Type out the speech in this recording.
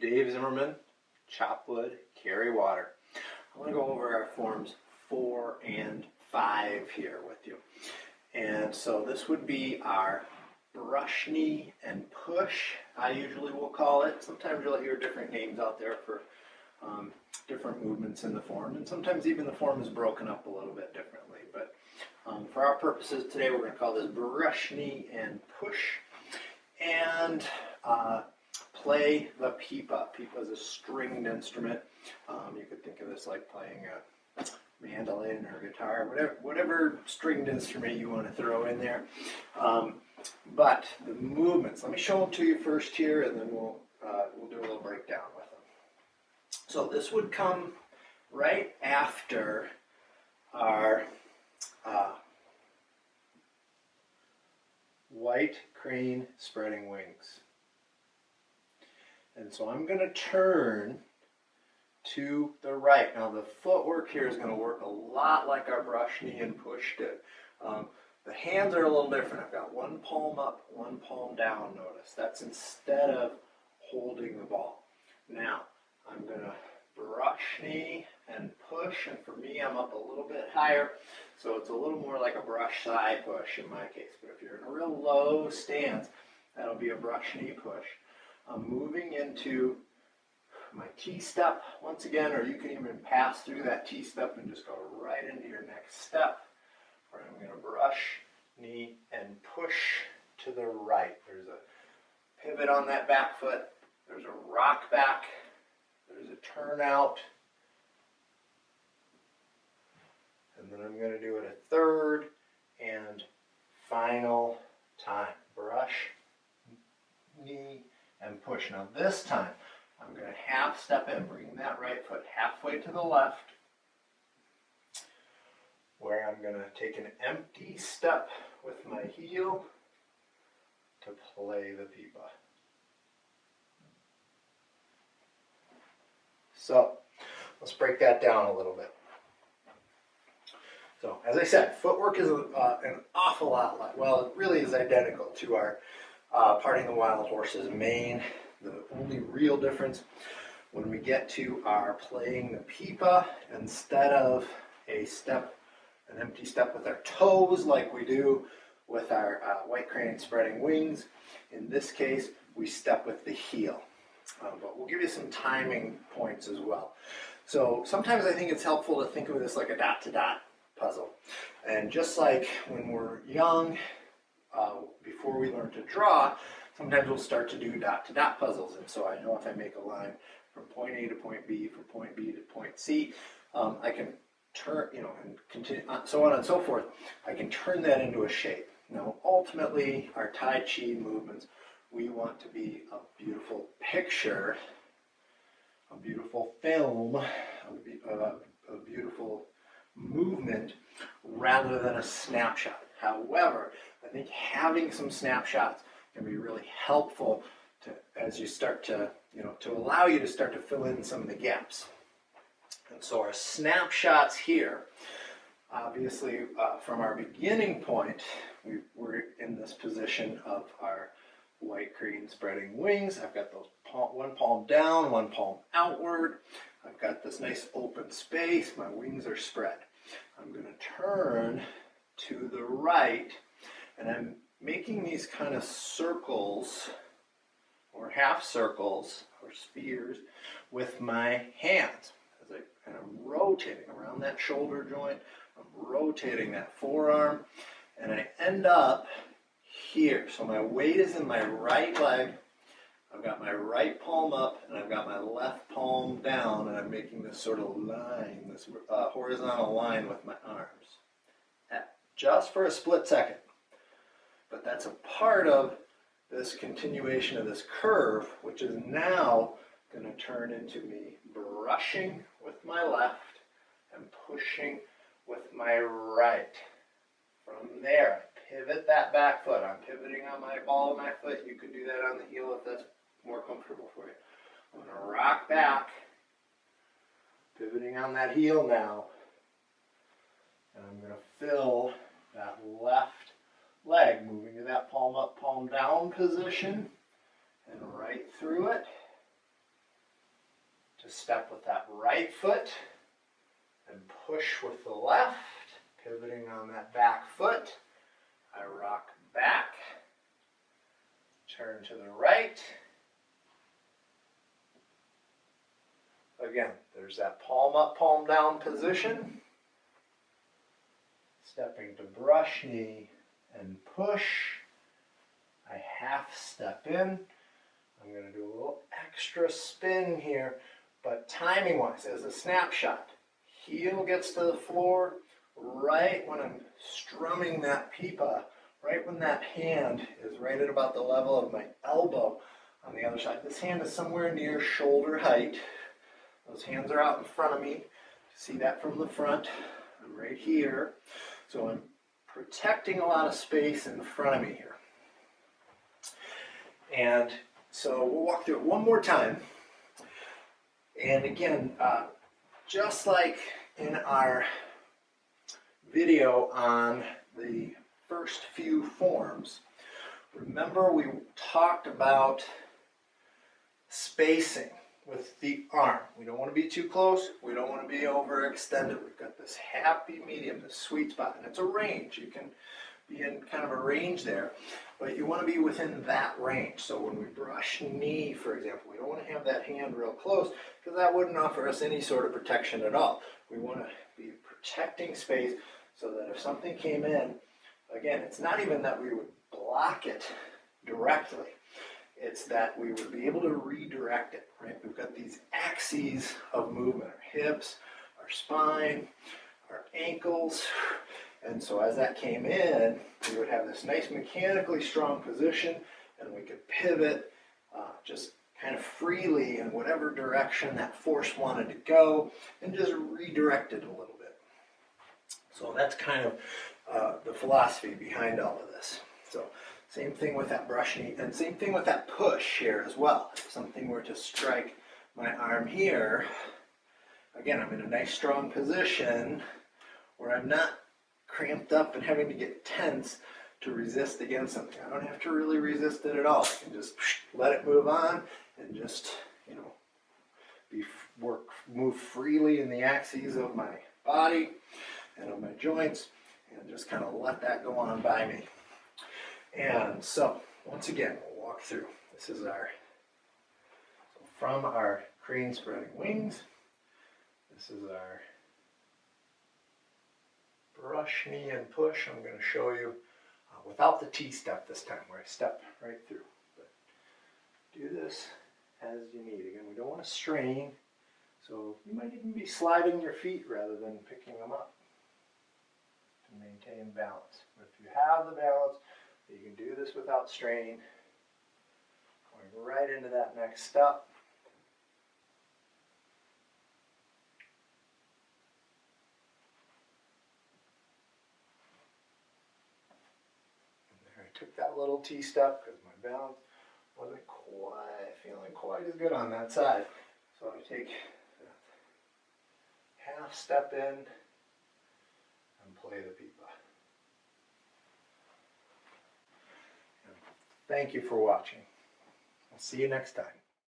Dave Zimmerman, chop wood, carry water. I want to go over our forms 4 and 5 here with you. And so this would be our brush knee and push, I usually will call it. Sometimes you'll hear different names out there for different movements in the form, and sometimes even the form is broken up a little bit differently. But for our purposes today, we're going to call this brush knee and push. And play the pipa. Pipa is a stringed instrument. You could think of this like playing a mandolin or guitar, whatever stringed instrument you want to throw in there. But the movements, let me show them to you first here, and then we'll do a little breakdown with them. So this would come right after our white crane spreading wings. And so I'm going to turn to the right. Now the footwork here is going to work a lot like our brush knee and push did. The hands are a little different. I've got one palm up, one palm down, notice. That's instead of holding the ball. Now I'm going to brush knee and push, and for me I'm up a little bit higher, so it's a little more like a brush side push in my case. But if you're in a real low stance, that'll be a brush knee push. I'm moving into my T-step once again, or you can even pass through that T-step and just go right into your next step, where I'm going to brush, knee, and push to the right. There's a pivot on that back foot, there's a rock back, there's a turn out, and then I'm going to do it a third and final time. Brush, knee, and push. Now this time, I'm going to half step in, bringing that right foot halfway to the left, where I'm going to take an empty step with my heel to play the pipa. So let's break that down a little bit. So as I said, footwork is an awful lot like, well, it really is identical to our Parting the Wild Horses mane. The only real difference when we get to our playing the pipa, instead of a step, an empty step with our toes like we do with our white crane spreading wings, in this case we step with the heel. But we'll give you some timing points as well. So sometimes I think it's helpful to think of this like a dot-to-dot puzzle. And just like when we're young, before we learn to draw, sometimes we'll start to do dot-to-dot puzzles. And so I know if I make a line from point A to point B, from point B to point C, I can turn, and continue, so on and so forth. I can turn that into a shape. Now, ultimately, our Tai Chi movements, we want to be a beautiful picture, a beautiful film, a beautiful movement, rather than a snapshot. However, I think having some snapshots can be really helpful as you start to, to allow you to start to fill in some of the gaps. And so our snapshots here, obviously from our beginning point, we're in this position of our white crane spreading wings. I've got those one palm down, one palm outward. I've got this nice open space. My wings are spread. I'm going to turn to the right, and I'm making these kind of circles or half circles or spheres with my hands. And I'm rotating around that shoulder joint. I'm rotating that forearm, and I end up here. So my weight is in my right leg. I've got my right palm up, and I've got my left palm down, and I'm making this sort of line, this horizontal line with my arms. Just for a split second. But that's a part of this continuation of this curve, which is now going to turn into me brushing with my left and pushing with my right. From there, I pivot that back foot. I'm pivoting on my ball of my foot. You could do that on the heel if that's more comfortable for you. I'm going to rock back, pivoting on that heel now, and I'm going to fill that left leg, moving to that palm up, palm down position, and right through it. to step with that right foot and push with the left, pivoting on that back foot. I rock back, turn to the right. Again, there's that palm up, palm down position. Stepping to brush knee and push. I half step in. I'm going to do a little extra spin here, but timing wise, as a snapshot, heel gets to the floor right when I'm strumming that pipa, right when that hand is right at about the level of my elbow on the other side. This hand is somewhere near shoulder height. Those hands are out in front of me. See that from the front. I'm right here. So I'm protecting a lot of space in front of me here. And so we'll walk through it one more time. And again, just like in our video on the first few forms, remember we talked about spacing with the arm. We don't want to be too close. We don't want to be overextended. We've got this happy medium, this sweet spot, and it's a range. You can be in kind of a range there, but you want to be within that range. So when we brush knee, for example, we don't want to have that hand real close because that wouldn't offer us any sort of protection at all. We want to be protecting space so that if something came in, again, it's not even that we would block it directly. It's that we would be able to redirect it, right? We've got these axes of movement, our hips, our spine, our ankles. And so as that came in, we would have this nice mechanically strong position, and we could pivot just kind of freely in whatever direction that force wanted to go and just redirect it a little bit. So that's kind of the philosophy behind all of this. So same thing with that brush knee, and same thing with that push here as well. If something were to strike my arm here, again, I'm in a nice strong position where I'm not cramped up and having to get tense to resist against something. I don't have to really resist it at all. I can just let it move on and just, move freely in the axes of my body and of my joints and just kind of let that go on by me. And so, once again, we'll walk through. This is from our crane spreading wings, this is our brush knee and push. I'm going to show you without the T-step this time, where I step right through. But do this as you need. Again, we don't want to strain, so you might even be sliding your feet rather than picking them up to maintain balance. But if you have the balance, you can do this without strain, going right into that next step. And there I took that little T-step because my balance wasn't feeling quite as good on that side. So I take half step in and play the pipa. Thank you for watching. I'll see you next time.